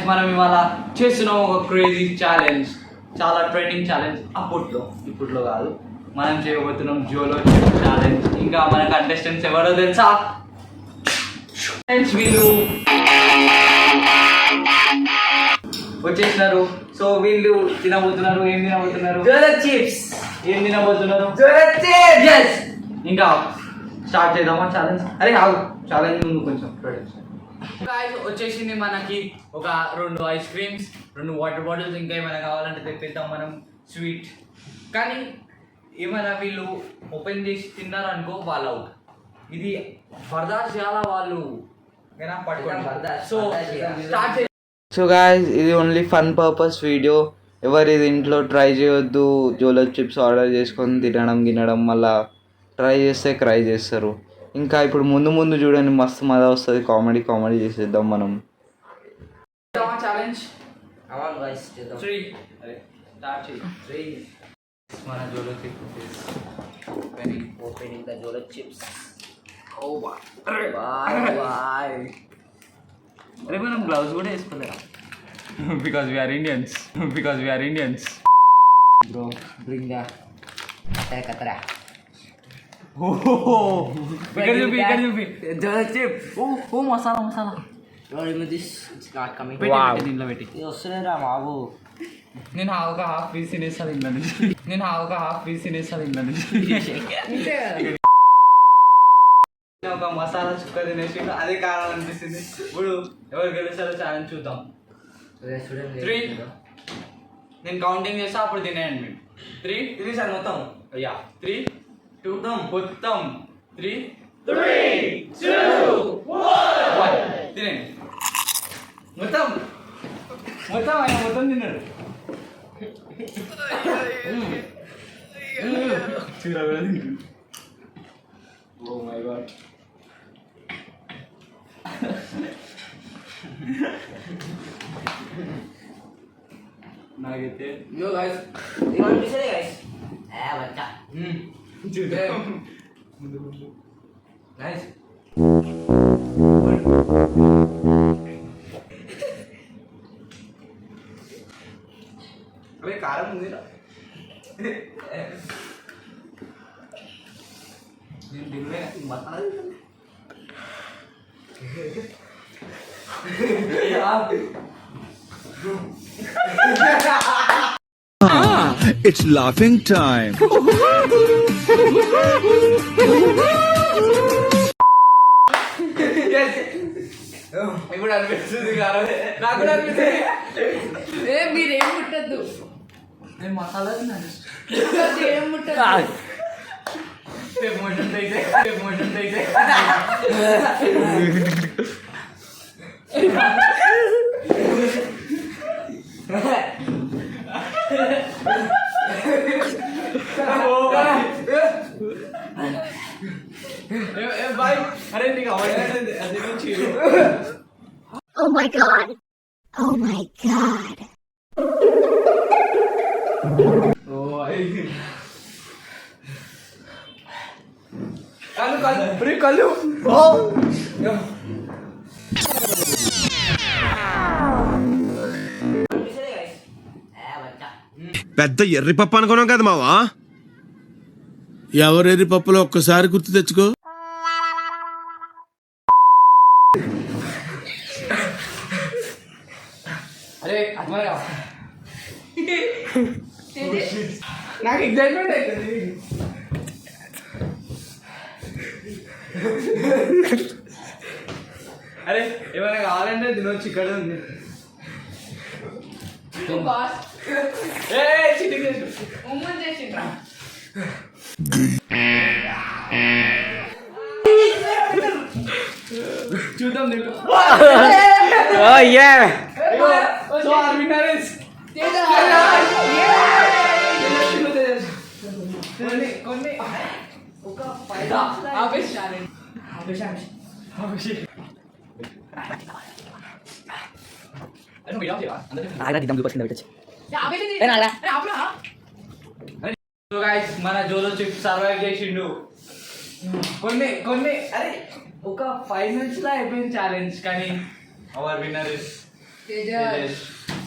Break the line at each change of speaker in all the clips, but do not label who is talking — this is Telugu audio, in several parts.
మనం ఇవాళ చేస్తున్నాం ఒక క్రేజీ ఛాలెంజ్, చాలా ట్రెండింగ్ ఛాలెంజ్. ఇప్పట్లో కాదు, మనం చేయబోతున్నాం జోలో ఛాలెంజ్. ఇంకా మన కంటెస్టెంట్స్ ఎవరో తెలుసా? వీళ్ళు వచ్చేసినారు. సో వీళ్ళు తినబోతున్నారు. ఏం తినబోతున్నారు? చిప్స్. ఏం తినబోతున్నారు? ఇంకా స్టార్ట్ చేద్దామా ఛాలెంజ్? అరే ఆగు, ఛాలెంజ్ ముందు కొంచెం వచ్చేసింది మనకి ఒక 2 ఐస్ క్రీమ్స్, 2 వాటర్ బాటిల్స్. ఇంకా ఏమైనా కావాలంటే తెప్పిద్దాం మనం స్వీట్. కానీ ఏమైనా వీళ్ళు ఓపెన్ చేసి తిన్నారనుకో వాళ్ళు అవుట్. ఇది బర్దాష్ చేయాలా వాళ్ళు,
సో గాయ్స్, ఇది ఓన్లీ ఫన్ పర్పస్ వీడియో. ఎవరు ఇది ఇంట్లో ట్రై చేయొద్దు. జోలో చిప్స్ ఆర్డర్ చేసుకొని తినడం మళ్ళీ ట్రై చేస్తే క్రై చేస్తారు. ఇంకా ఇప్పుడు ముందు చూడండి, మస్తు మజా వస్తుంది. కామెడీ చేసేద్దాం మనం.
ఛాలెంజ్ మన Jolo
opening the Jolo chips.
అరే మనం గ్లౌస్ కూడా వేసుకోలేదా? Because we are Indians.
Bro bring the కతరా.
ఇక్కడ చూపి జోలో చిప్. ఓ మసాలా. దీంట్లో పెట్టి
వస్తున్నారా బాబు?
నేను ఒక హాఫ్ పీస్ తినేస్తాను ఇంట్లో నుంచి. ఒక మసాలా చుక్క తినేసి అదే కారణం అనిపిస్తుంది. ఇప్పుడు ఎవరు గెలుస్తారో ఛాలెంజ్ చూద్దాం. 3 నేను కౌంటింగ్ చేస్తా, అప్పుడు తినేయండి మీరు. 3
తినేసాను మొత్తం.
3 2 మొత్తం 3 2 1 తినండి. మొత్తం ఆయన మొత్తం తిన్నాడు. Oh my God. నాకైతే అవి కారం ఉంది. నేను తినలే మసాలా.
It's laughing time.
ఇప్పుడు అనిపిస్తుంది కారం. నాకు కూడా అనిపిస్తుంది.
మీరేం ముట్టద్దు.
నేను మసాలా తిన్నాను.
ఏం ముట్టద్దు.
మోషన్ అయితే బాయ్. అరే నీకు అవ్వలేదు అది నుంచి.
Oh my god.
కళ్ళు
పెద్ద ఎర్రి పప్పు అనుకున్నాం కదా మావా.
ఎవరెర్రి పప్పులో ఒక్కసారి గుర్తు తెచ్చుకో.
అరే అర్థమరా, నాకు ఎగ్జైట్మెంట్ అవుతుంది. అరే ఏమైనా కావాలంటే తినొచ్చు, ఇక్కడ ఉంది. చూద్దాం.
ఆగ్రా దిద్దాం గ్లూకోజ్ కింద పెట్టచ్చు.
సో గైస్ మన జోలో చిప్ సర్వైవ్ చేసిండు కొన్ని అరే ఒక 5 minutes లో అయిపోయింది ఛాలెంజ్ కానీ our winner is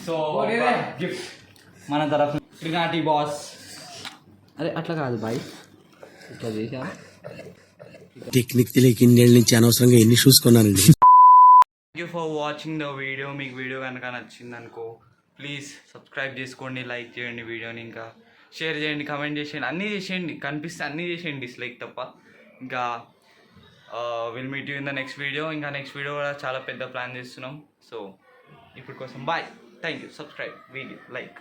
so gift మన తరఫు శ్రీనాటి బాస్.
అరే అట్లా కాదు బాయ్, ఇట్లా చేసా.
టెక్నిక్ తెలియక ఇన్నేళ్ళ నుంచి అనవసరంగా ఎన్ని షూస్ కొన్నానండి.
Thank you for watching the video. మీకు వీడియో కనుక నచ్చింది అనుకో ప్లీజ్ సబ్స్క్రైబ్ చేసుకోండి, లైక్ చేయండి వీడియోని, ఇంకా షేర్ చేయండి, కమెంట్ చేసేయండి, అన్నీ చేసేయండి, కనిపిస్తే అన్నీ చేసేయండి, డిస్లైక్ తప్ప. ఇంకా will meet you in the next video. ఇంకా నెక్స్ట్ వీడియో కూడా చాలా పెద్ద ప్లాన్ చేస్తున్నాం. సో ఇప్పుడు కోసం bye, thank you, subscribe, video like.